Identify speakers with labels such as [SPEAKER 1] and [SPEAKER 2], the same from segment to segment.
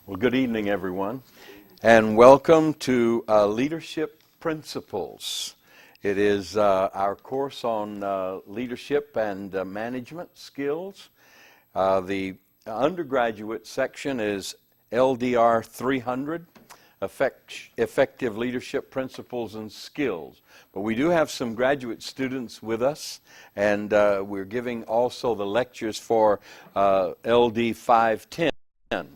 [SPEAKER 1] Well, good evening, everyone, and welcome to Leadership Principles. It is our course on leadership and management skills. The undergraduate section is LDR 300, Effective Leadership Principles and Skills. But we do have some graduate students with us, and we're giving also the lectures for LD 510.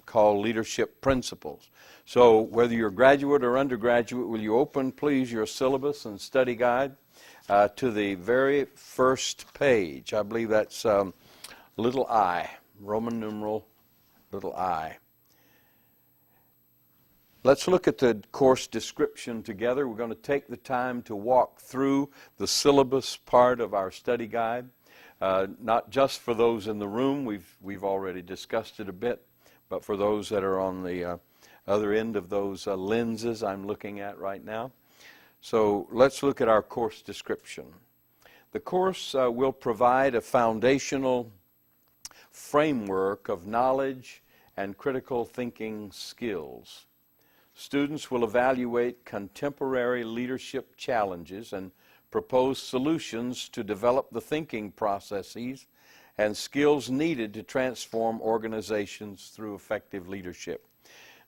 [SPEAKER 1] Called Leadership Principles. So whether you're graduate or undergraduate, will you open, please, your syllabus and study guide to the very first page. I believe that's little I, Roman numeral little I. Let's look at the course description together. We're going to take the time to walk through the syllabus part of our study guide. Not just for those in the room, we've already discussed it a bit, but for those that are on the other end of those lenses I'm looking at right now. So let's look at our course description. The course will provide a foundational framework of knowledge and critical thinking skills. Students will evaluate contemporary leadership challenges and propose solutions to develop the thinking processes and skills needed to transform organizations through effective leadership.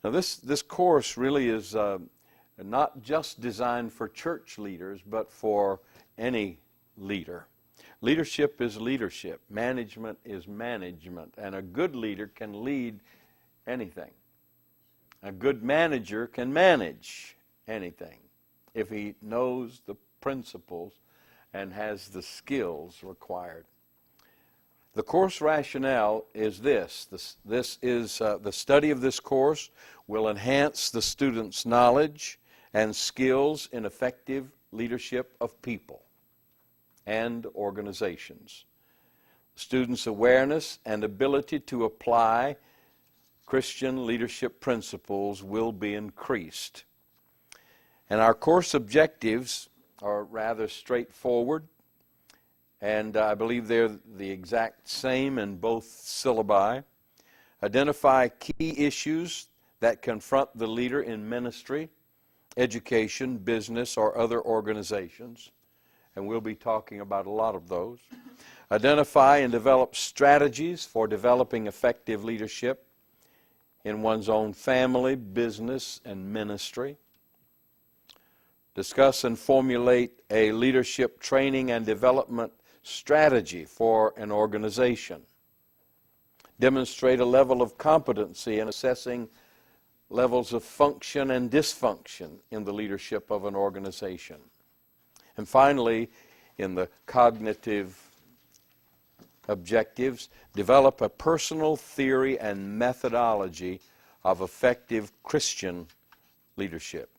[SPEAKER 1] Now this course really is not just designed for church leaders, but for any leader. Leadership is leadership. Management is management. And a good leader can lead anything. A good manager can manage anything if he knows the principles and has the skills required. The course rationale is this. This is the study of this course will enhance the student's knowledge and skills in effective leadership of people and organizations. Students' awareness and ability to apply Christian leadership principles will be increased. And our course objectives are rather straightforward. And I believe they're the exact same in both syllabi. Identify key issues that confront the leader in ministry, education, business, or other organizations. And we'll be talking about a lot of those. Identify and develop strategies for developing effective leadership in one's own family, business, and ministry. Discuss and formulate a leadership training and development strategy for an organization. Demonstrate a level of competency in assessing levels of function and dysfunction in the leadership of an organization. And finally, in the cognitive objectives, develop a personal theory and methodology of effective Christian leadership.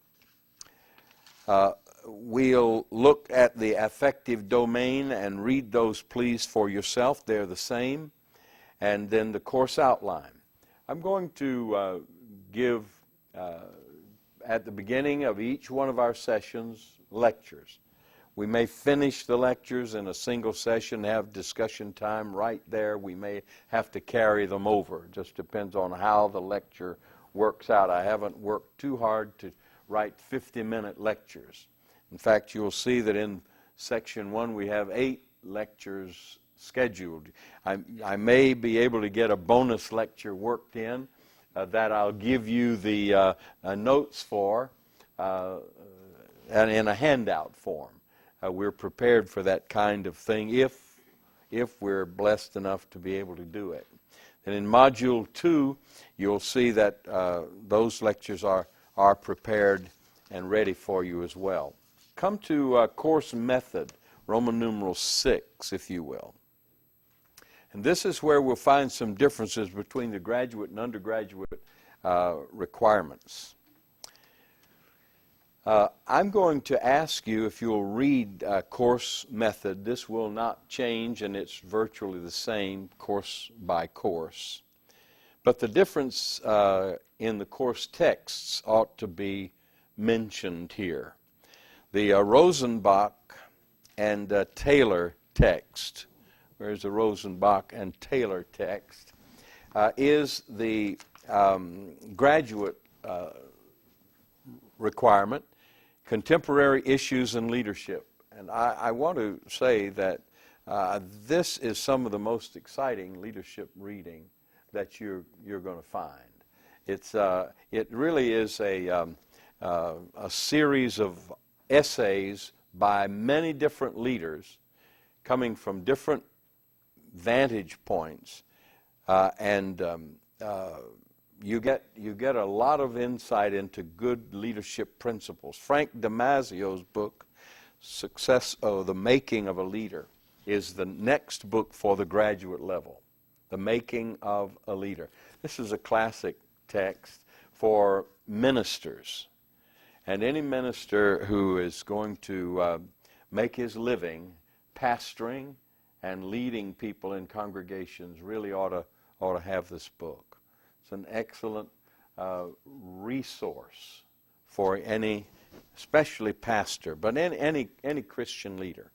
[SPEAKER 1] We'll look at the affective domain and read those, please, for yourself. They're the same. And then the course outline. I'm going to give, at the beginning of each one of our sessions, lectures. We may finish the lectures in a single session, have discussion time right there. We may have to carry them over. It just depends on how the lecture works out. I haven't worked too hard to write 50-minute lectures. In fact, you'll see that in section 1 we have 8 lectures scheduled. I may be able to get a bonus lecture worked in that I'll give you the notes for and in a handout form. We're prepared for that kind of thing if we're blessed enough to be able to do it. And in Module 2, you'll see that those lectures are prepared and ready for you as well. Come to course method, Roman numeral 6, if you will. And this is where we'll find some differences between the graduate and undergraduate requirements. I'm going to ask you if you'll read course method. This will not change, and it's virtually the same course by course. But the difference in the course texts ought to be mentioned here. The Rosenbach and Taylor text, where's the Rosenbach and Taylor text, is the graduate requirement, contemporary issues and leadership. And I want to say that this is some of the most exciting leadership reading that you're going to find. It really is a series of essays by many different leaders coming from different vantage points, and you get a lot of insight into good leadership principles. Frank Damasio's book, The Making of a Leader, is the next book for the graduate level. The Making of a Leader. This is a classic text for ministers. And any minister who is going to make his living pastoring and leading people in congregations really ought to have this book. It's an excellent resource for any, especially pastor, but any Christian leader.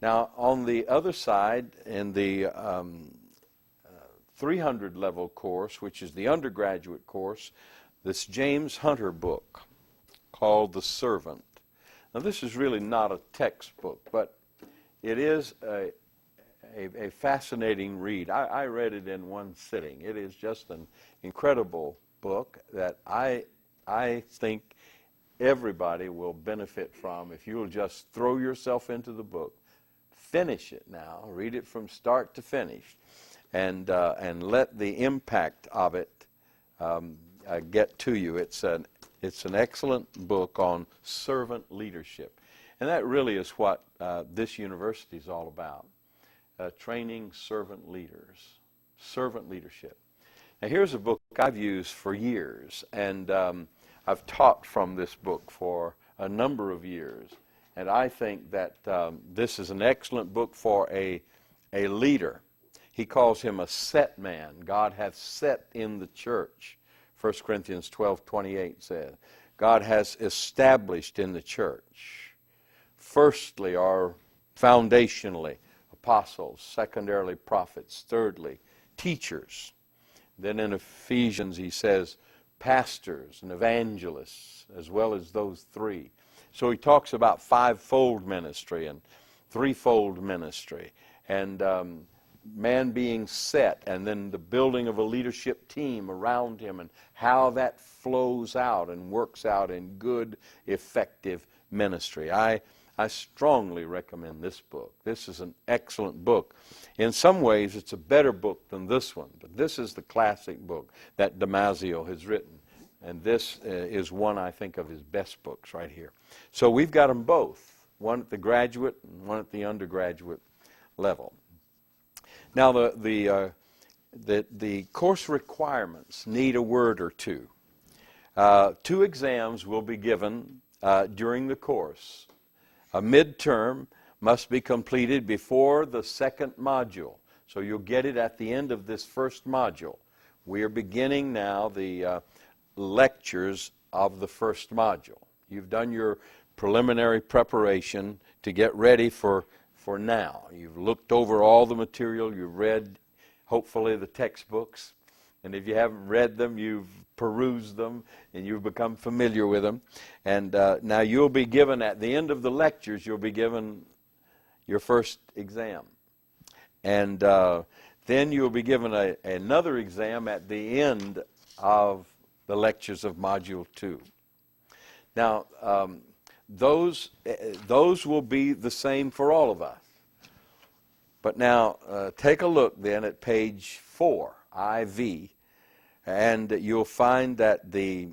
[SPEAKER 1] Now, on the other side, in the 300 level course, which is the undergraduate course, this James Hunter book called The Servant. Now, this is really not a textbook, but it is a fascinating read. I read it in one sitting. It is just an incredible book that I think everybody will benefit from if you will just throw yourself into the book. Finish it now. Read it from start to finish, and let the impact of it get to you. It's an excellent book on servant leadership, and that really is what this university is all about: training servant leaders, servant leadership. Now, here's a book I've used for years, and I've taught from this book for a number of years. And I think that this is an excellent book for a leader. He calls him a set man. God hath set in the church. 1 Corinthians 12:28 says, God has established in the church. Firstly, or foundationally, apostles. Secondarily, prophets. Thirdly, teachers. Then in Ephesians he says pastors and evangelists, as well as those three. So he talks about fivefold ministry and threefold ministry, and man being set, and then the building of a leadership team around him, and how that flows out and works out in good, effective ministry. I strongly recommend this book. This is an excellent book. In some ways, it's a better book than this one, but this is the classic book that Damasio has written. And this is one, I think, of his best books right here. So we've got them both, one at the graduate and one at the undergraduate level. Now, the course requirements need a word or two. 2 exams will be given during the course. A midterm must be completed before the second module. So you'll get it at the end of this first module. We are beginning now the lectures of the first module. You've done your preliminary preparation to get ready for now. You've looked over all the material. You've read, hopefully, the textbooks. And if you haven't read them, you've perused them, and you've become familiar with them. And now you'll be given, at the end of the lectures, you'll be given your first exam. And then you'll be given another exam at the end of the lectures of Module 2. Now, those will be the same for all of us. But now, take a look then at page 4, IV, and you'll find that the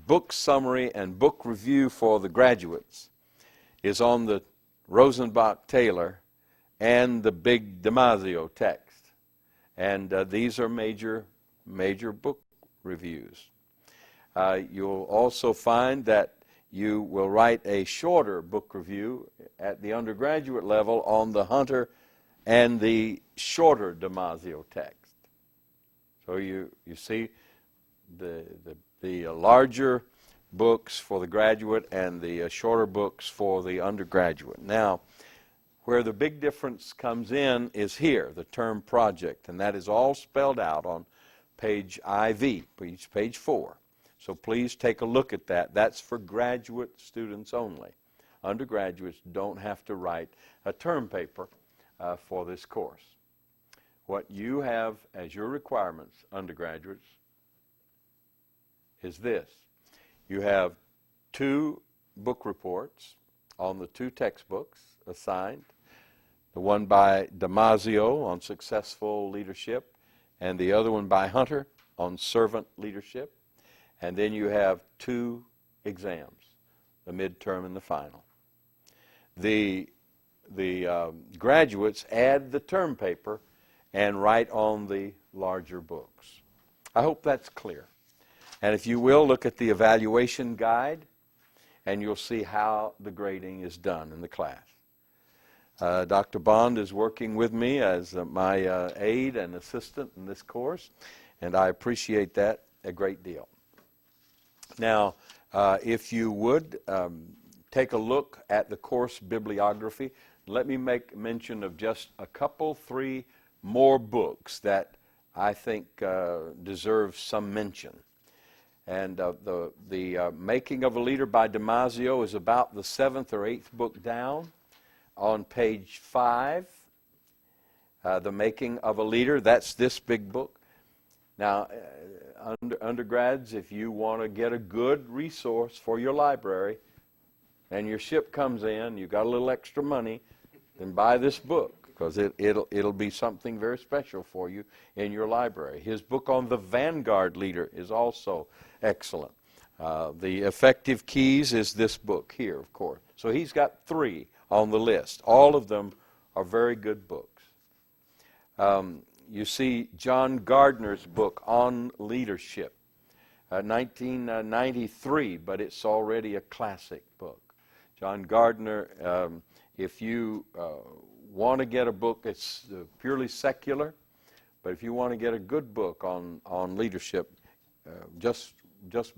[SPEAKER 1] book summary and book review for the graduates is on the Rosenbach-Taylor and the big Damasio text. And these are major book reviews. You'll also find that you will write a shorter book review at the undergraduate level on the Hunter and the shorter Damasio text. So you see the larger books for the graduate and the shorter books for the undergraduate. Now, where the big difference comes in is here, the term project, and that is all spelled out on page IV, page 4. So please take a look at that. That's for graduate students only. Undergraduates don't have to write a term paper for this course. What you have as your requirements, undergraduates, is this. You have 2 book reports on the 2 textbooks assigned, the one by Damasio on successful leadership and the other one by Hunter on servant leadership. And then you have 2 exams, the midterm and the final. The graduates add the term paper and write on the larger books. I hope that's clear. And if you will, look at the evaluation guide, and you'll see how the grading is done in the class. Dr. Bond is working with me as my aide and assistant in this course, and I appreciate that a great deal. Now, if you would take a look at the course bibliography, let me make mention of just a couple, 3 more books that I think deserve some mention. And the Making of a Leader by Damasio is about the 7th or 8th book down on page 5. The Making of a Leader, that's this big book. Now, undergrads, if you want to get a good resource for your library and your ship comes in, you got a little extra money, then buy this book, because it'll be something very special for you in your library. His book on the Vanguard Leader is also excellent. The Effective Keys is this book here, of course. So he's got 3 on the list. All of them are very good books. You see John Gardner's book on leadership, 1993, but it's already a classic book. John Gardner, if you want to get a book that's purely secular, but if you want to get a good book on leadership, just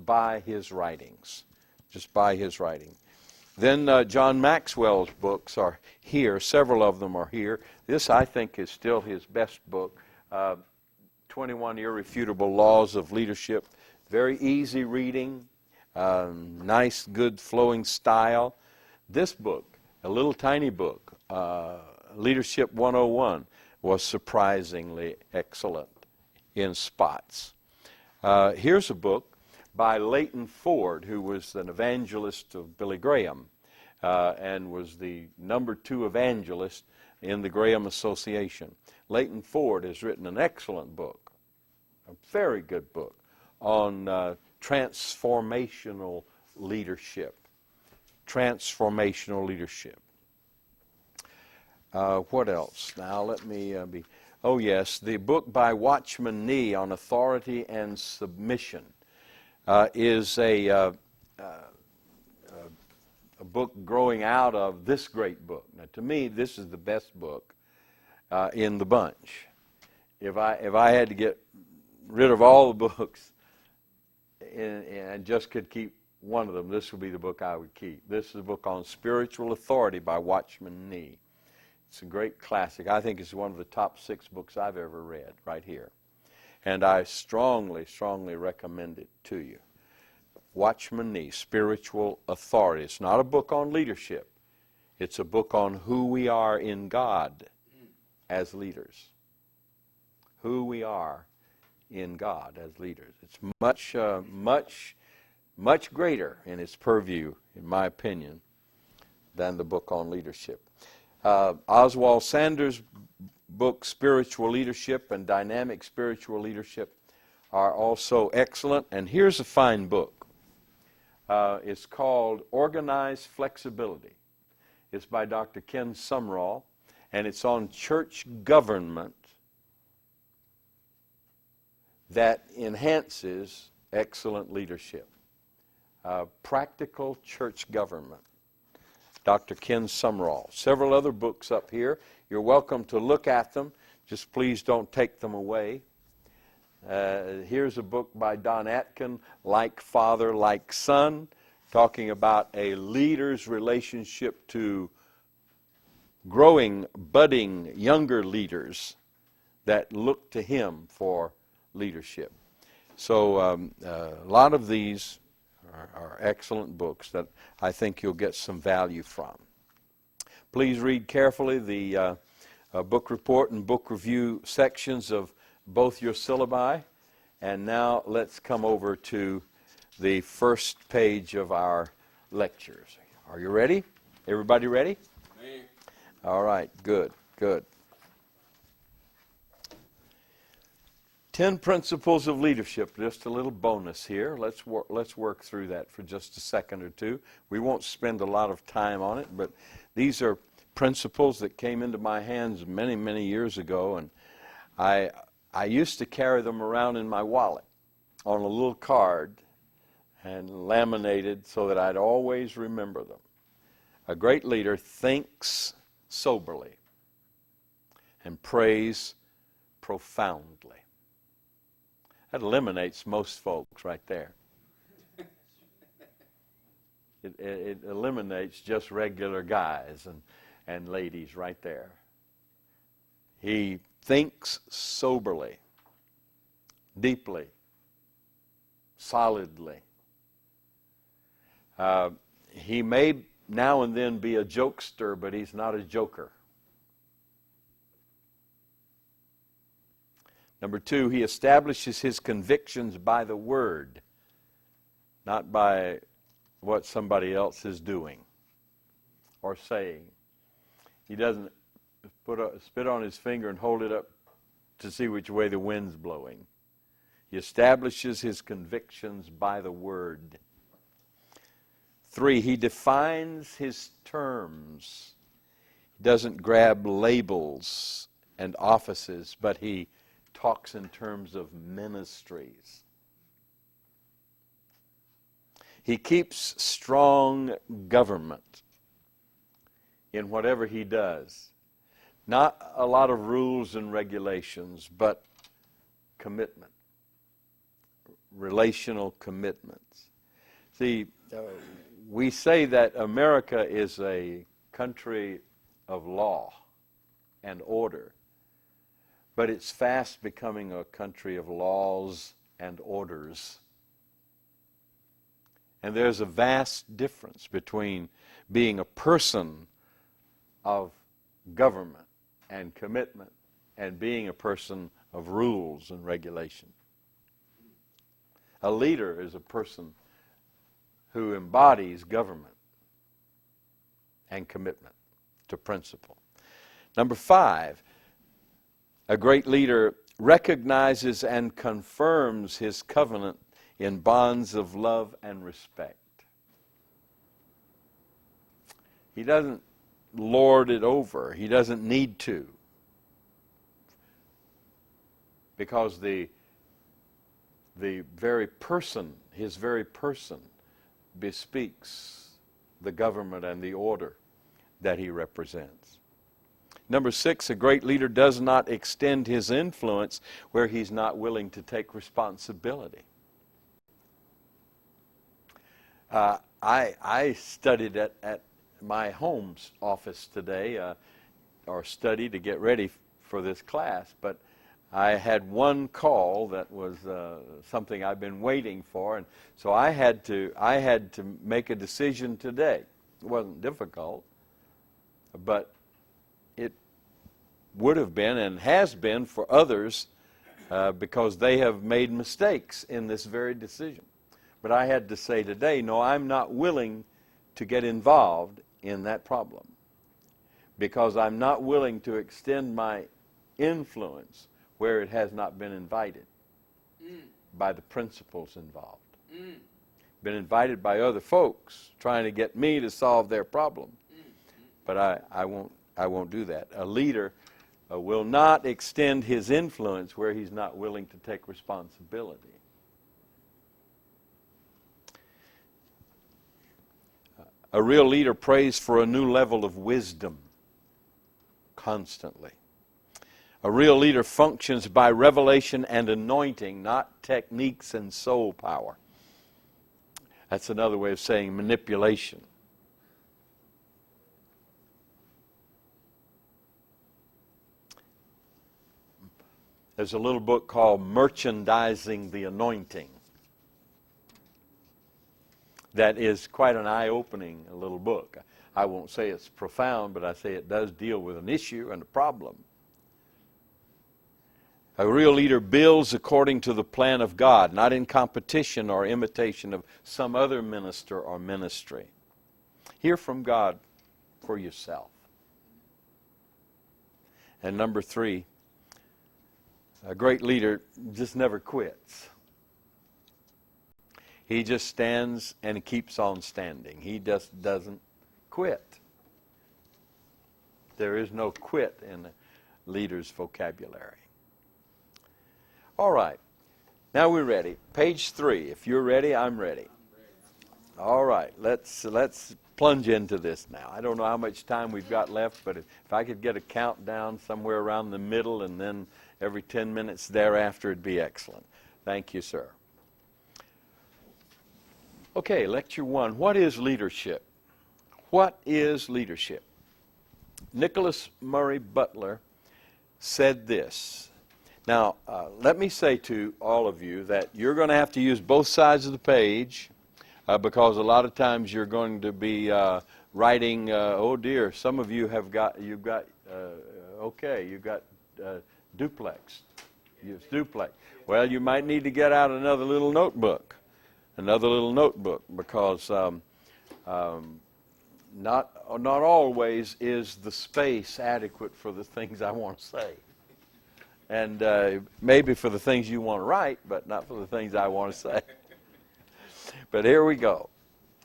[SPEAKER 1] buy his writings. Just buy his writing. Then John Maxwell's books are here. Several of them are here. This, I think, is still his best book, 21 Irrefutable Laws of Leadership. Very easy reading, nice, good, flowing style. This book, a little tiny book, Leadership 101, was surprisingly excellent in spots. Here's a book by Leighton Ford, who was an evangelist of Billy Graham and was the number 2 evangelist in the Graham Association. Leighton Ford has written an excellent book, a very good book, on transformational leadership. Transformational leadership. What else? Now let me be... Oh yes, the book by Watchman Nee on authority and submission is a book growing out of this great book. Now to me, this is the best book in the bunch. If I had to get rid of all the books and just could keep one of them, this would be the book I would keep. This is a book on spiritual authority by Watchman Nee. It's a great classic. I think it's one of the top 6 books I've ever read right here. And I strongly, strongly recommend it to you. Watchman Nee, Spiritual Authority. It's not a book on leadership. It's a book on who we are in God as leaders. Who we are in God as leaders. It's much greater in its purview, in my opinion, than the book on leadership. Oswald Sanders' book, Spiritual Leadership and Dynamic Spiritual Leadership, are also excellent. And here's a fine book. It's called Organized Flexibility. It's by Dr. Ken Sumrall, and it's on church government that enhances excellent leadership. Practical church government. Dr. Ken Sumrall. Several other books up here. You're welcome to look at them. Just please don't take them away. Here's a book by Don Atkin, Like Father, Like Son, talking about a leader's relationship to growing, budding, younger leaders that look to him for leadership. So a lot of these are excellent books that I think you'll get some value from. Please read carefully the book report and book review sections of both your syllabi. And now let's come over to the first page of our lectures. Are you ready? Everybody ready?
[SPEAKER 2] Me.
[SPEAKER 1] All right, good, good. 10 principles of leadership, just a little bonus here. Let's work through that for just a second or two. We won't spend a lot of time on it, but these are principles that came into my hands many, many years ago, and I used to carry them around in my wallet on a little card and laminated so that I'd always remember them. A great leader thinks soberly and prays profoundly. That eliminates most folks right there. It eliminates just regular guys and ladies right there. He thinks soberly, deeply, solidly. He may now and then be a jokester, but he's not a joker. Number 2, he establishes his convictions by the Word, not by what somebody else is doing or saying. He doesn't spit on his finger and hold it up to see which way the wind's blowing. He establishes his convictions by the Word. 3, he defines his terms. He doesn't grab labels and offices, but he talks in terms of ministries. He keeps strong government in whatever he does. Not a lot of rules and regulations, but commitment, relational commitments. See, we say that America is a country of law and order, but it's fast becoming a country of laws and orders. And there's a vast difference between being a person of government and commitment and being a person of rules and regulation. A leader is a person who embodies government and commitment to principle. Number 5, a great leader recognizes and confirms his covenant in bonds of love and respect. He doesn't lord it over. He doesn't need to. Because the very person, his very person, bespeaks the government and the order that he represents. Number 6, a great leader does not extend his influence where he's not willing to take responsibility. I studied at my home office today, or studied to get ready for this class, but I had one call that was something I've been waiting for, and so I had to make a decision today. It wasn't difficult, but it would have been and has been for others because they have made mistakes in this very decision. But I had to say today, no, I'm not willing to get involved in that problem because I'm not willing to extend my influence where it has not been invited by the principles involved. Been invited by other folks trying to get me to solve their problem. But I won't do that. A leader will not extend his influence where he's not willing to take responsibility. A real leader prays for a new level of wisdom constantly. A real leader functions by revelation and anointing, not techniques and soul power. That's another way of saying manipulation. There's a little book called Merchandising the Anointing that is quite an eye-opening little book. I won't say it's profound, but I say it does deal with an issue and a problem. A real leader builds according to the plan of God, not in competition or imitation of some other minister or ministry. Hear from God for yourself. And number 3, a great leader just never quits. He just stands and he keeps on standing. He just doesn't quit. There is no quit in a leader's vocabulary. All right. Now we're ready. Page 3. If you're ready, I'm ready. All right. Let's plunge into this now. I don't know how much time we've got left, but if I could get a countdown somewhere around the middle and then every 10 minutes thereafter, it'd be excellent. Thank you, sir. Okay, lecture 1. What is leadership? What is leadership? Nicholas Murray Butler said this. Now, let me say to all of you that you're going to have to use both sides of the page because a lot of times you're going to be writing, oh dear, some of you have got, duplex. Use duplex. Well, you might need to get out another little notebook because not always is the space adequate for the things I want to say. And maybe for the things you want to write, but not for the things I want to say. But here we go.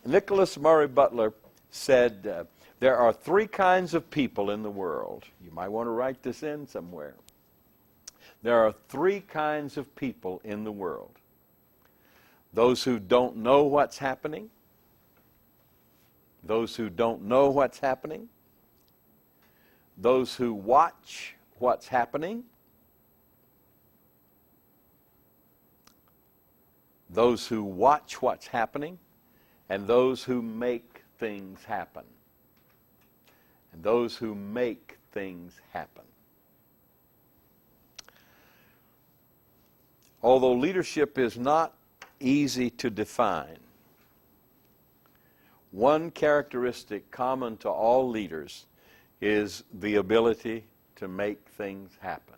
[SPEAKER 1] Nicholas Murray Butler said, there are 3 kinds of people in the world. You might want to write this in somewhere. There are 3 kinds of people in the world. Those who don't know what's happening. Those who don't know what's happening. Those who watch what's happening. Those who watch what's happening, and those who make things happen. And those who make things happen. Although leadership is not easy to define, one characteristic common to all leaders is the ability to make things happen.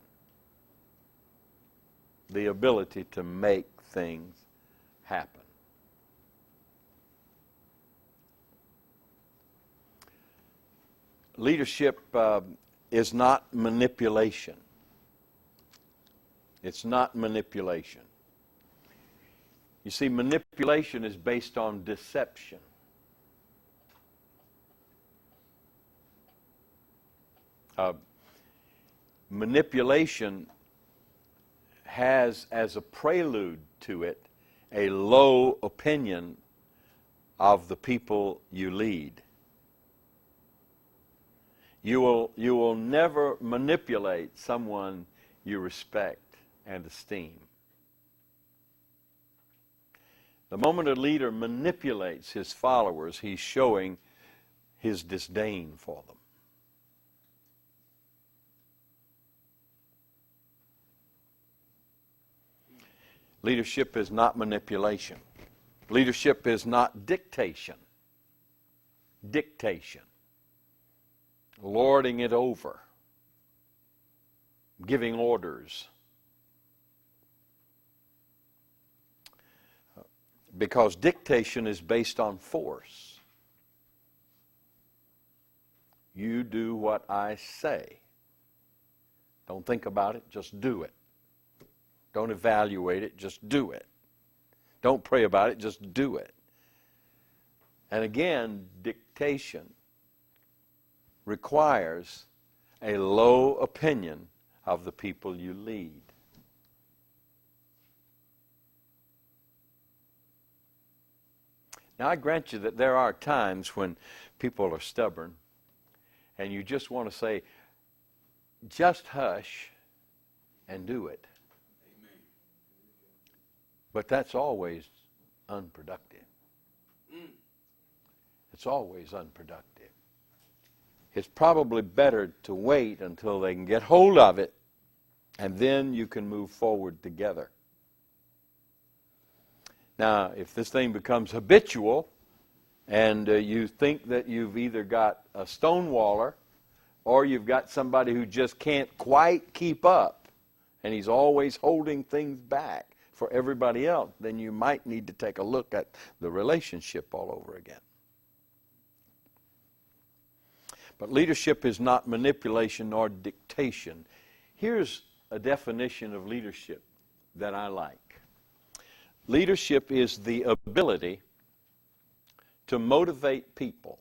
[SPEAKER 1] The ability to make things happen. Leadership is not manipulation. It's not manipulation. You see, manipulation is based on deception. Manipulation has as a prelude to it a low opinion of the people you lead. You will never manipulate someone you respect and esteem. The moment a leader manipulates his followers, he's showing his disdain for them. Leadership is not manipulation. Leadership is not dictation. Dictation. Lording it over. Giving orders. Because dictation is based on force. You do what I say. Don't think about it, just do it. Don't evaluate it, just do it. Don't pray about it, just do it. And again, dictation requires a low opinion of the people you lead. Now, I grant you that there are times when people are stubborn and you just want to say, just hush and do it. Amen. But that's always unproductive. It's always unproductive. It's probably better to wait until they can get hold of it And then you can move forward together. Now, if this thing becomes habitual and you think that you've either got a stonewaller or you've got somebody who just can't quite keep up and he's always holding things back for everybody else, then you might need to take a look at the relationship all over again. But leadership is not manipulation nor dictation. Here's a definition of leadership that I like. Leadership is the ability to motivate people.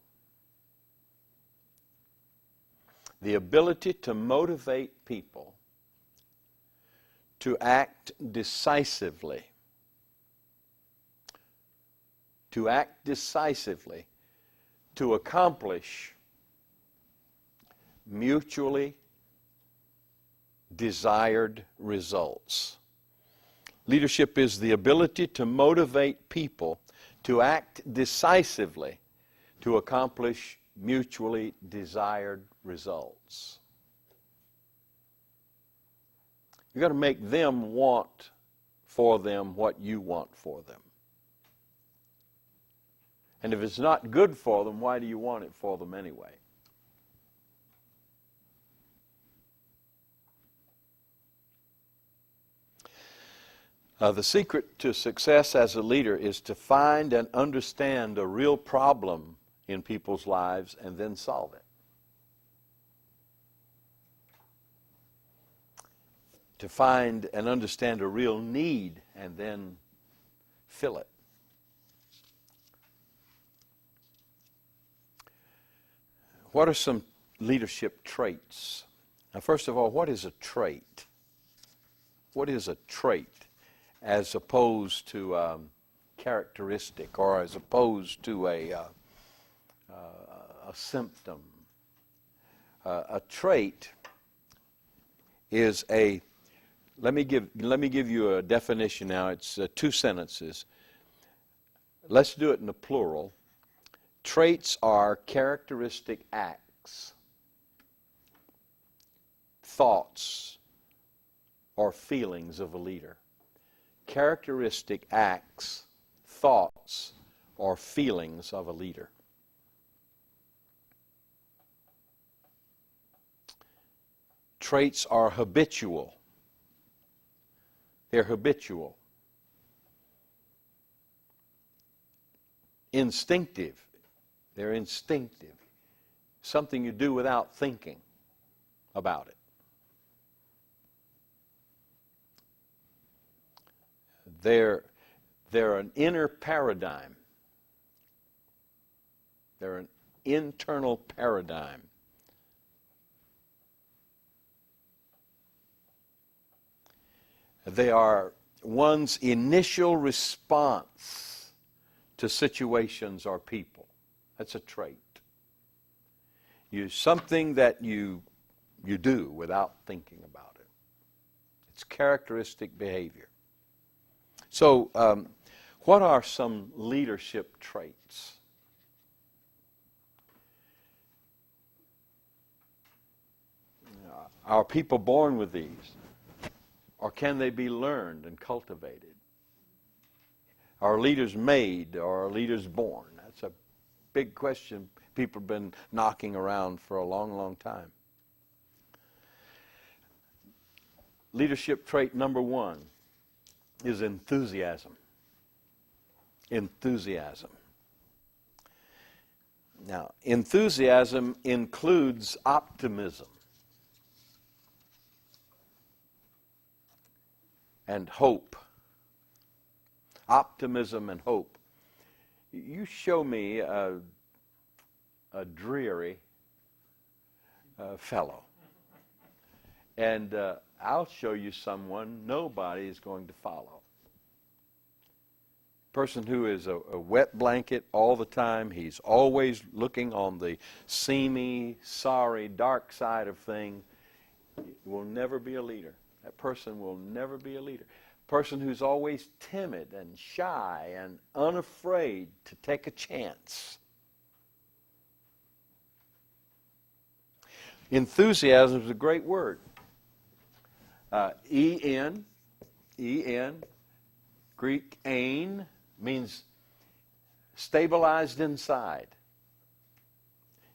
[SPEAKER 1] The ability to motivate people to act decisively. To act decisively to accomplish mutually desired results. Leadership is the ability to motivate people to act decisively to accomplish mutually desired results. You've got to make them want for them what you want for them. And if it's not good for them, why do you want it for them anyway? The secret to success as a leader is to find and understand a real problem in people's lives and then solve it. To find and understand a real need and then fill it. What are some leadership traits? Now, first of all, what is a trait? What is a trait as opposed to characteristic or as opposed to a symptom? A trait is a, let me give you a definition now. It's 2 sentences. Let's do it in the plural. Traits are characteristic acts, thoughts, or feelings of a leader. Characteristic acts, thoughts, or feelings of a leader. Traits are habitual. They're habitual. Instinctive. They're instinctive. Something you do without thinking about it. They're an inner paradigm. They're an internal paradigm. They are one's initial response to situations or people. That's a trait. Something that you do without thinking about it. It's characteristic behavior. So, what are some leadership traits? Are people born with these? Or can they be learned and cultivated? Are leaders made or are leaders born? That's a big question people have been knocking around for a long, long time. Leadership trait number 1 is enthusiasm. Enthusiasm. Now, enthusiasm includes optimism and hope. Optimism and hope. You show me a dreary fellow, and I'll show you someone nobody is going to follow. Person who is a wet blanket all the time. He's always looking on the seamy, sorry, dark side of things. Will never be a leader. That person will never be a leader. Person who's always timid and shy and unafraid to take a chance. Enthusiasm is a great word. E-N, E-N, Greek ain, means stabilized inside.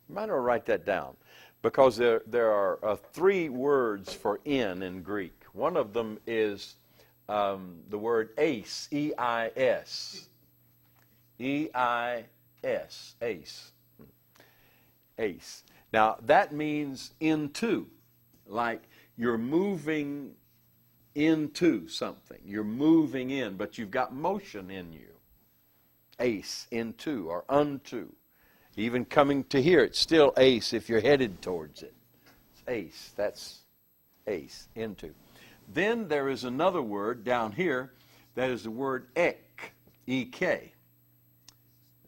[SPEAKER 1] You might want to write that down, because there are 3 words for in Greek. One of them is the word eis, E-I-S. E-I-S, ace. Ace. Now, that means into, like you're moving into something. You're moving in, but you've got motion in you. Ace, into, or unto. Even coming to here, it's still ace if you're headed towards it. It's ace, that's ace, into. Then there is another word down here that is the word ek, E-K.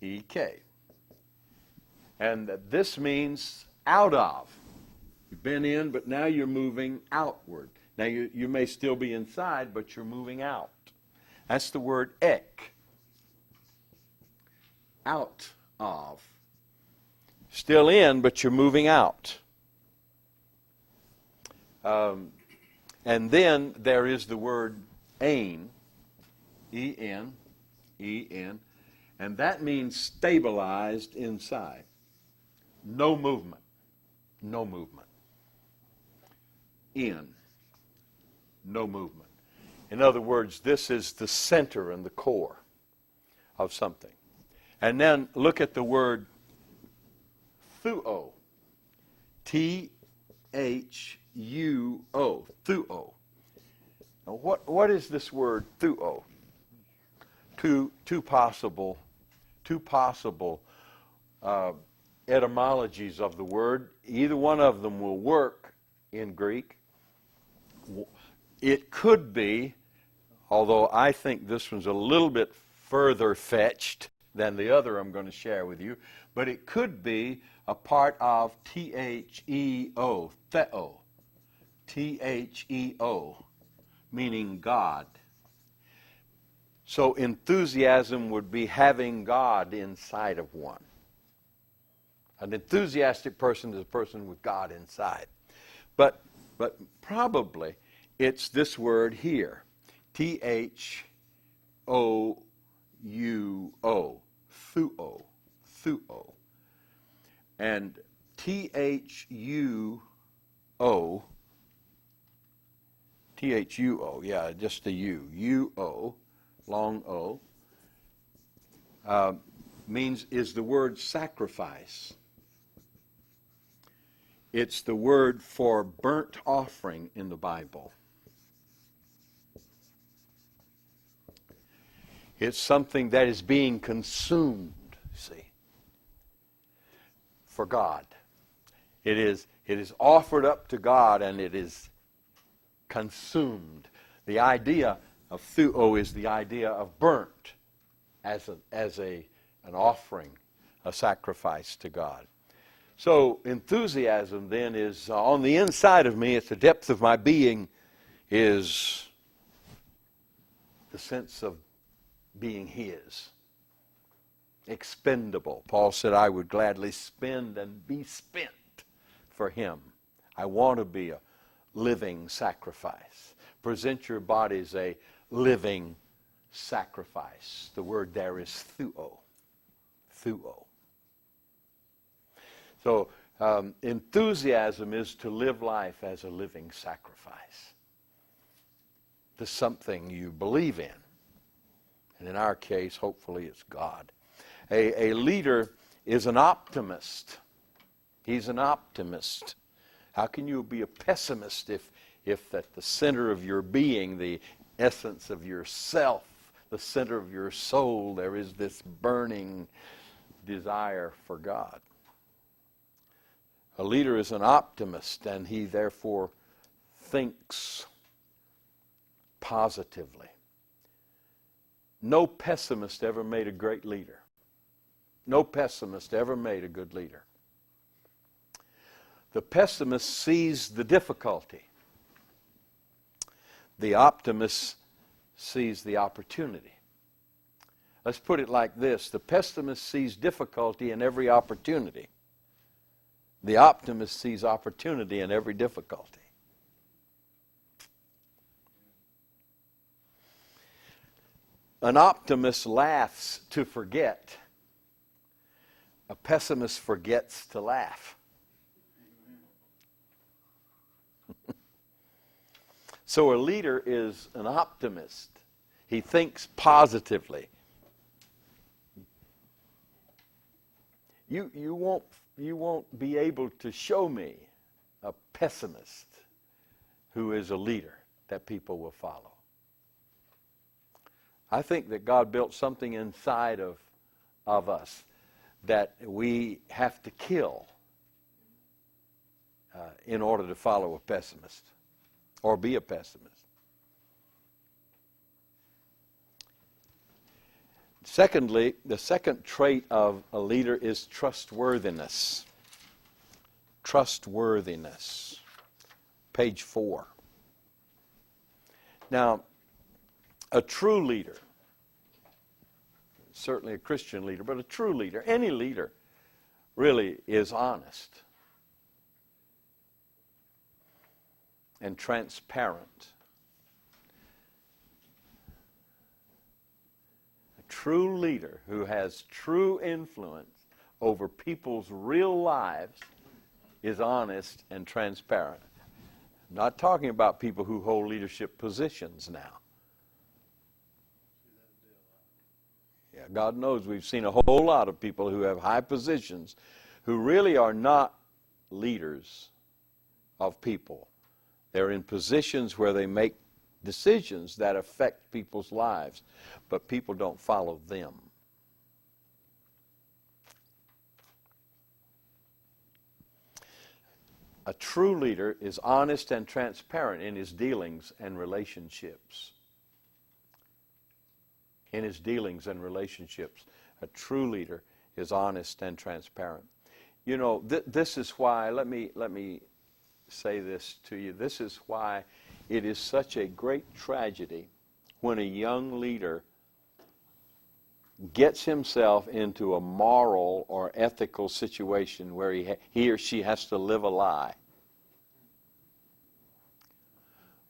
[SPEAKER 1] E-K. And this means out of. You've been in, but now you're moving outward. Now you may still be inside, but you're moving out. That's the word ek. Out of. Still in, but you're moving out. And then there is the word ain, E-N, E-N, and that means stabilized inside. No movement. No movement. In. No movement. In other words, this is the center and the core of something. And then look at the word thuo. T-H-U-O. Thuo. Now what is this word thuo? Two possible etymologies of the word. Either one of them will work in Greek. It could be, although I think this one's a little bit further fetched than the other I'm going to share with you, but it could be a part of T-H-E-O, theo, T-H-E-O, meaning God. So enthusiasm would be having God inside of one. An enthusiastic person is a person with God inside. But probably it's this word here, T-H-O-U-O, thuo, thuo. And T-H-U-O, T-H-U-O, yeah, just a U, U-O, long O, means is the word sacrifice. It's the word for burnt offering in the Bible. It's something that is being consumed, see, for God. It is offered up to God and it is consumed. The idea of thuo is the idea of burnt as an offering, a sacrifice to God. So enthusiasm then is on the inside of me, at the depth of my being, is the sense of being His. Expendable. Paul said, I would gladly spend and be spent for Him. I want to be a living sacrifice. Present your bodies a living sacrifice. The word there is thuo. Thuo. So enthusiasm is to live life as a living sacrifice to something you believe in. And in our case, hopefully it's God. A leader is an optimist. He's an optimist. How can you be a pessimist if at the center of your being, the essence of yourself, the center of your soul, there is this burning desire for God? A leader is an optimist, and he therefore thinks positively. No pessimist ever made a great leader. No pessimist ever made a good leader. The pessimist sees the difficulty. The optimist sees the opportunity. Let's put it like this. The pessimist sees difficulty in every opportunity. The optimist sees opportunity in every difficulty. An optimist laughs to forget. A pessimist forgets to laugh. So a leader is an optimist. He thinks positively. You won't be able to show me a pessimist who is a leader that people will follow. I think that God built something inside of us that we have to kill in order to follow a pessimist or be a pessimist. Secondly, the second trait of a leader is trustworthiness. Trustworthiness. Page 4. Now, a true leader, certainly a Christian leader, but a true leader, any leader, really is honest and transparent. A true leader who has true influence over people's real lives is honest and transparent. I'm not talking about people who hold leadership positions now. Yeah, God knows we've seen a whole lot of people who have high positions who really are not leaders of people. They're in positions where they make decisions that affect people's lives, but people don't follow them. A true leader is honest and transparent in his dealings and relationships. In his dealings and relationships, a true leader is honest and transparent. You know, this is why, let me say this to you, this is why it is such a great tragedy when a young leader gets himself into a moral or ethical situation where he or she has to live a lie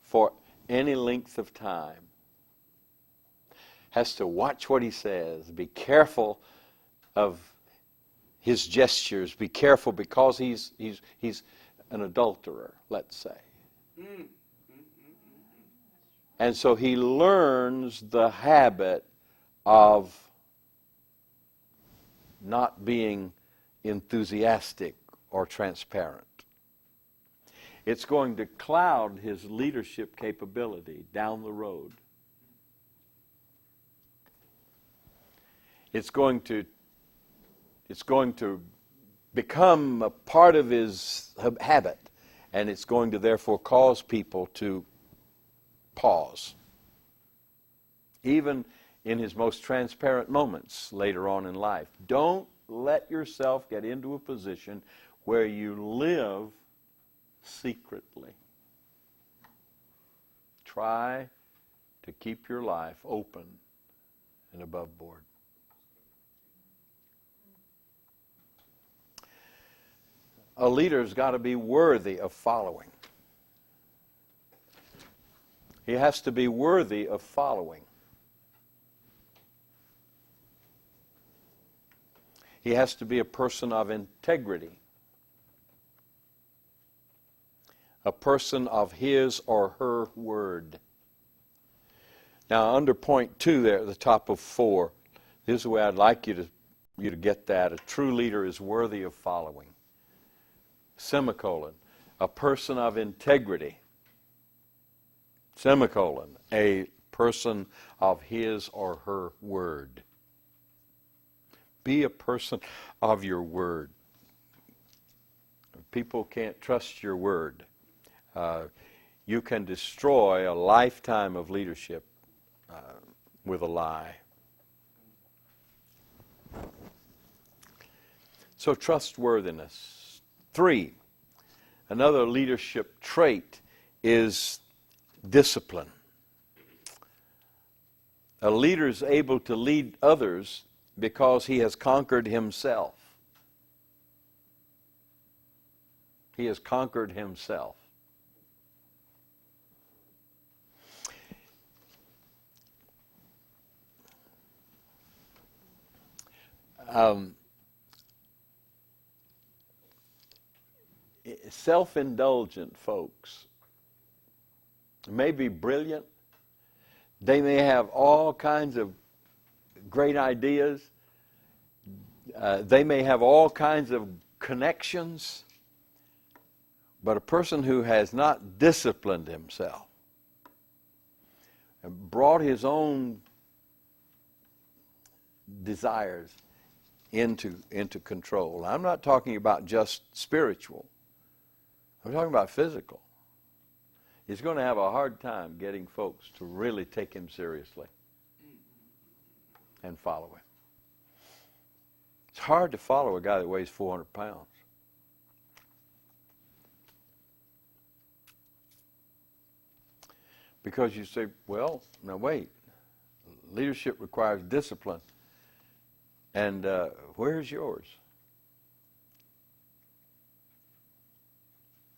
[SPEAKER 1] for any length of time, has to watch what he says, be careful of his gestures, be careful because he's an adulterer, let's say. And so he learns the habit of not being enthusiastic or transparent. It's going to cloud his leadership capability down the road. It's going to become a part of his habit, and it's going to therefore cause people to pause. Even in his most transparent moments later on in life. Don't let yourself get into a position where you live secretly. Try to keep your life open and above board. A leader's got to be worthy of following. He has to be worthy of following. He has to be a person of integrity. A person of his or her word. Now, under point 2 there at the top of 4, this is the way I'd like you to get that. A true leader is worthy of following. Semicolon. A person of integrity. Semicolon. A person of his or her word. Be a person of your word. People can't trust your word. You can destroy a lifetime of leadership with a lie. So trustworthiness. 3, another leadership trait is discipline. A leader is able to lead others because he has conquered himself. He has conquered himself. Self-indulgent folks may be brilliant. They may have all kinds of great ideas. They may have all kinds of connections. But a person who has not disciplined himself and brought his own desires into control. I'm not talking about just spiritual. I'm talking about physical. He's going to have a hard time getting folks to really take him seriously and follow him. It's hard to follow a guy that weighs 400 pounds. Because you say, well, now wait, leadership requires discipline. And where's yours?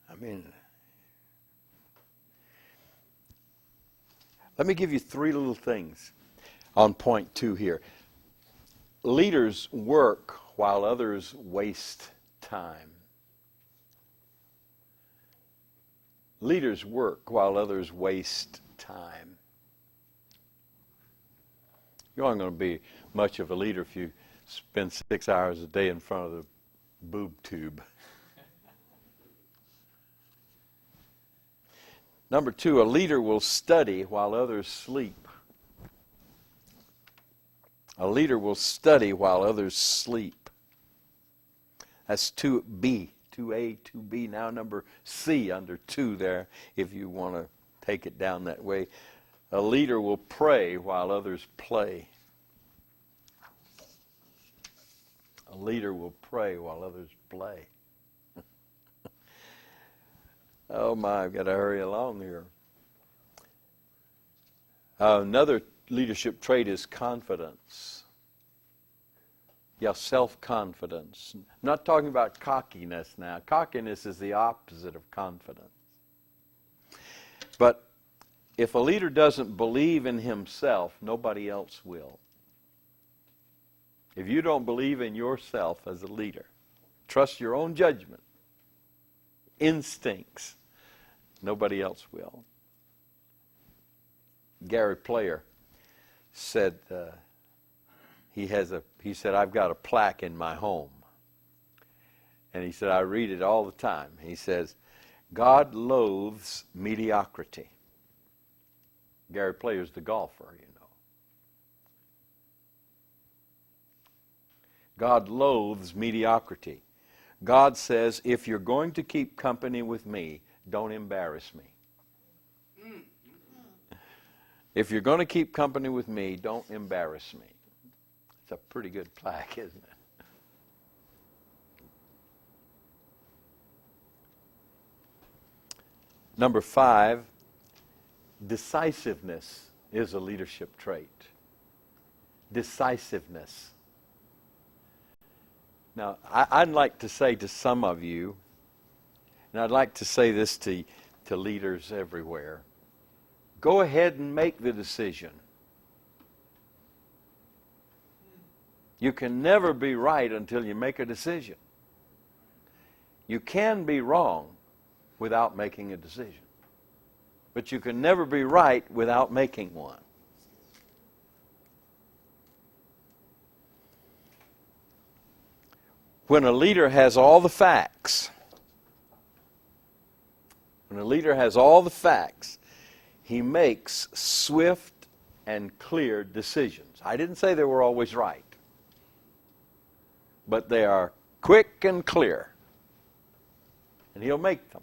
[SPEAKER 1] I mean, let me give you 3 little things on point 2 here. Leaders work while others waste time. Leaders work while others waste time. You aren't going to be much of a leader if you spend 6 hours a day in front of the boob tube. Number 2, a leader will study while others sleep. A leader will study while others sleep. That's 2B. 2A, 2B, now number C under 2 there, if you want to take it down that way. A leader will pray while others play. A leader will pray while others play. Oh my, I've got to hurry along here. Another leadership trait is confidence. Yeah, self-confidence. I'm not talking about cockiness now. Cockiness is the opposite of confidence. But if a leader doesn't believe in himself, nobody else will. If you don't believe in yourself as a leader, trust your own judgment, instincts, nobody else will. Gary Player said, he said, I've got a plaque in my home. And he said, I read it all the time. He says, God loathes mediocrity. Gary Player's the golfer, you know. God loathes mediocrity. God says, if you're going to keep company with me, don't embarrass me. If you're going to keep company with me, don't embarrass me. It's a pretty good plaque, isn't it? Number 5, decisiveness is a leadership trait. Decisiveness. Now, I'd like to say to some of you, and I'd like to say this to leaders everywhere, go ahead and make the decision. You can never be right until you make a decision. You can be wrong without making a decision. But you can never be right without making one. When a leader has all the facts, he makes swift and clear decisions. I didn't say they were always right, but they are quick and clear. And he'll make them.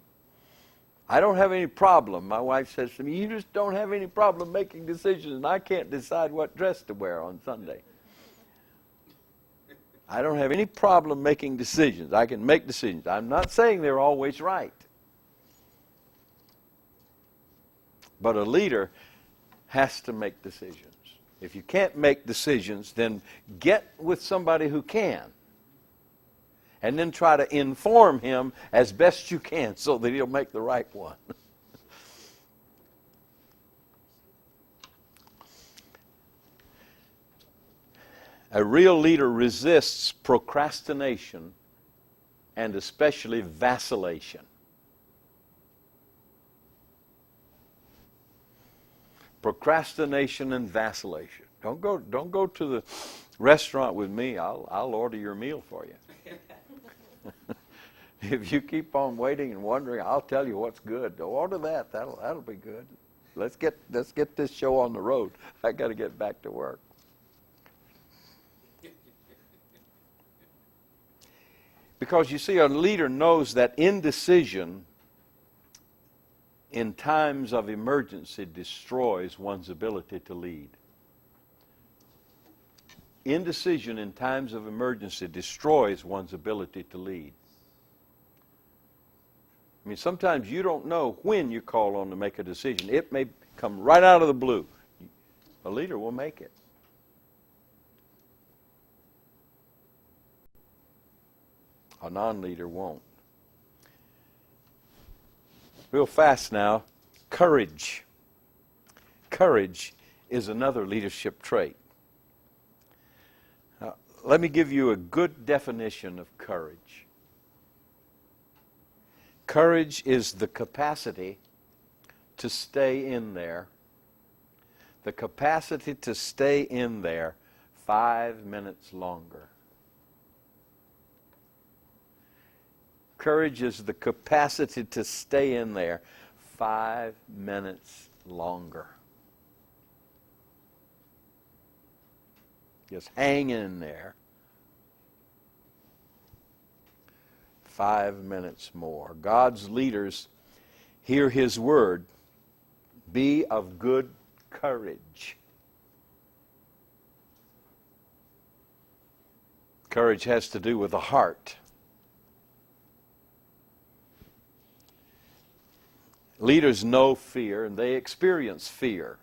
[SPEAKER 1] I don't have any problem. My wife says to me, you just don't have any problem making decisions, and I can't decide what dress to wear on Sunday. I don't have any problem making decisions. I can make decisions. I'm not saying they're always right. But a leader has to make decisions. If you can't make decisions, then get with somebody who can. And then try to inform him as best you can so that he'll make the right one. A real leader resists procrastination and especially vacillation. Procrastination and vacillation. Don't go to the restaurant with me. I'll order your meal for you. If you keep on waiting and wondering, I'll tell you what's good. Order that. That'll be good. Let's get this show on the road. I got to get back to work. Because you see, a leader knows that indecision in times of emergency destroys one's ability to lead. Indecision in times of emergency destroys one's ability to lead. I mean, sometimes you don't know when you call on to make a decision. It may come right out of the blue. A leader will make it. A non-leader won't. Real fast now, courage. Courage is another leadership trait. Now, let me give you a good definition of courage. Courage is the capacity to stay in there. The capacity to stay in there 5 minutes longer. Courage is the capacity to stay in there 5 minutes longer. Just hang in there 5 minutes more. God's leaders hear His word. Be of good courage. Courage has to do with the heart. Leaders know fear, and they experience fear,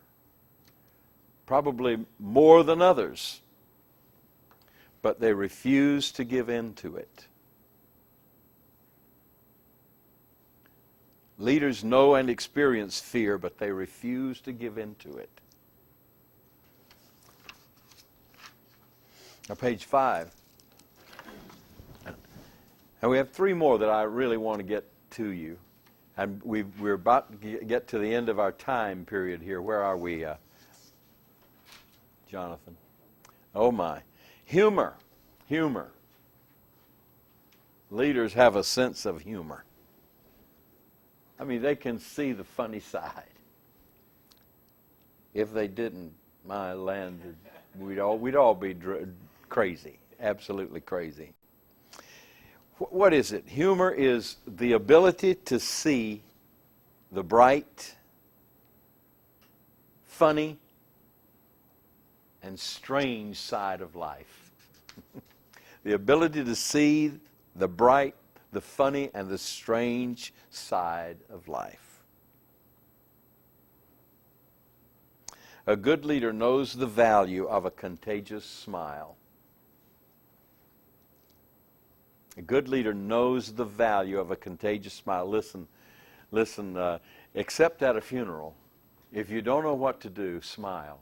[SPEAKER 1] probably more than others, but they refuse to give in to it. Leaders know and experience fear, but they refuse to give in to it. Now, page 5. And we have 3 more that I really want to get to you. And we're about to get to the end of our time period here. Where are we, Jonathan? Oh, my. Humor. Humor. Leaders have a sense of humor. I mean, they can see the funny side. If they didn't, my land, we'd all be crazy, absolutely crazy. What is it? Humor is the ability to see the bright, funny, and strange side of life. The ability to see the bright, the funny, and the strange side of life. A good leader knows the value of a contagious smile. A good leader knows the value of a contagious smile. Listen, except at a funeral, if you don't know what to do, smile.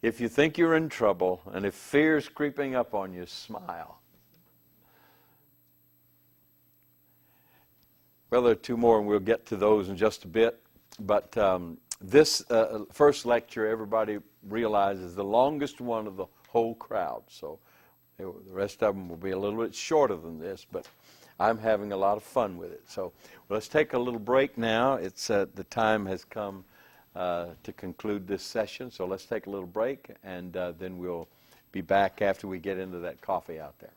[SPEAKER 1] If you think you're in trouble, and if fear's creeping up on you, smile. Well, there are 2 more, and we'll get to those in just a bit. But this first lecture, everybody realizes, the longest one of the whole crowd. So the rest of them will be a little bit shorter than this, but I'm having a lot of fun with it. So let's take a little break now. It's the time has come to conclude this session. So let's take a little break, and then we'll be back after we get into that coffee out there.